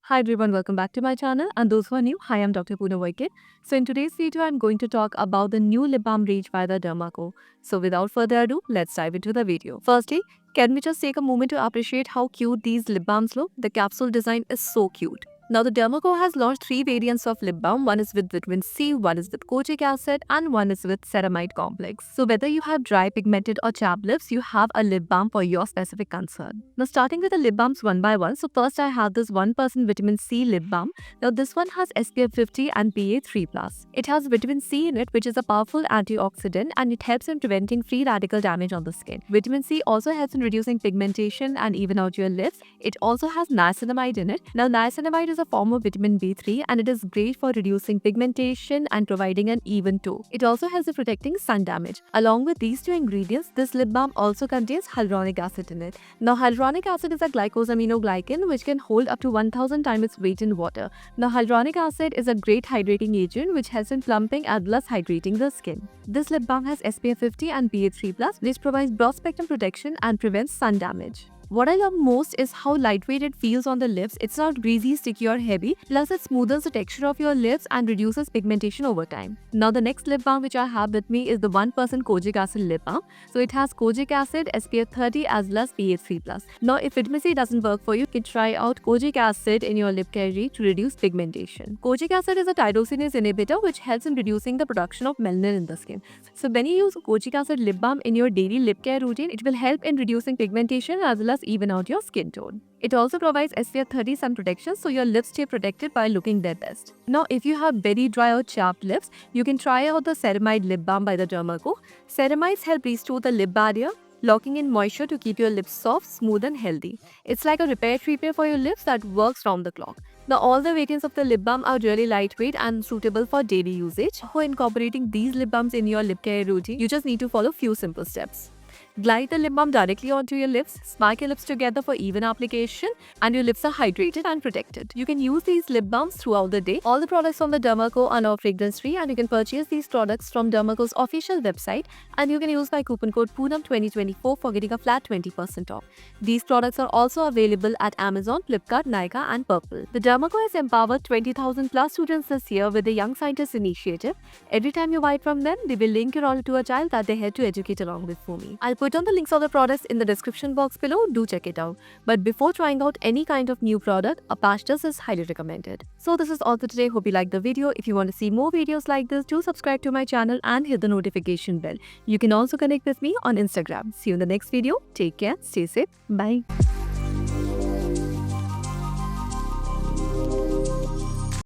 Hi everyone, welcome back to my channel. And those who are new, hi, I'm Dr. Poonam Vaikit. So in today's video, I'm going to talk about the new lip balm range by the Dermaco. So without further ado, let's dive into the video. Firstly, can we just take a moment to appreciate how cute these lip balms look? The capsule design is so cute. Now, the Dermaco has launched 3 variants of lip balm. One is with vitamin C, one is with kojic acid, and one is with ceramide complex. So whether you have dry, pigmented, or chapped lips, you have a lip balm for your specific concern. Now, starting with the lip balms one by one. So first, I have this 1% vitamin C lip balm. Now, this one has SPF 50 and PA3+. It has vitamin C in it, which is a powerful antioxidant, and it helps in preventing free radical damage on the skin. Vitamin C also helps in reducing pigmentation and even out your lips. It also has niacinamide in it. Now, niacinamide is a form of vitamin B3 and it is great for reducing pigmentation and providing an even tone. It also helps in protecting sun damage. Along with these two ingredients, this lip balm also contains hyaluronic acid in it. Now, hyaluronic acid is a glycosaminoglycan which can hold up to 1000 times its weight in water. Now, hyaluronic acid is a great hydrating agent which helps in plumping as well as hydrating the skin. This lip balm has SPF 50 and PA3+, which provides broad spectrum protection and prevents sun damage. What I love most is how lightweight it feels on the lips. It's not greasy, sticky or heavy, plus it smoothens the texture of your lips and reduces pigmentation over time. Now the next lip balm which I have with me is the 1% kojic acid lip balm. So it has kojic acid, SPF 30 as well as PA3+. Now if vitamin C doesn't work for you, you can try out kojic acid in your lip care to reduce pigmentation. Kojic acid is a tyrosinase inhibitor which helps in reducing the production of melanin in the skin. So when you use kojic acid lip balm in your daily lip care routine, it will help in reducing pigmentation as well as even out your skin tone. It also provides SPF 30 sun protection so your lips stay protected by looking their best. Now if you have very dry or chapped lips, you can try out the ceramide lip balm by the Dermaco. Ceramides help restore the lip barrier, locking in moisture to keep your lips soft, smooth and healthy. It's like a repair for your lips that works round the clock. Now all the variants of the lip balm are really lightweight and suitable for daily usage. For incorporating these lip balms in your lip care routine, you just need to follow few simple steps. Glide the lip balm directly onto your lips, smack your lips together for even application, and your lips are hydrated and protected. You can use these lip balms throughout the day. All the products from the Dermaco are now fragrance free and you can purchase these products from Dermaco's official website and you can use my coupon code POONAM2024 for getting a flat 20% off. These products are also available at Amazon, Flipkart, Nykaa and Purple. The Dermaco has empowered 20,000 plus students this year with the Young Scientists Initiative. Every time you buy it from them, they will link your order to a child that they had to educate along with for me. I'll put on the links of the products in the description box below, do check it out. But before trying out any kind of new product, a patch test is highly recommended. So this is all for today. Hope you liked the video. If you want to see more videos like this, do subscribe to my channel and hit the notification bell. You can also connect with me on Instagram. See you in the next video. Take care, stay safe, bye.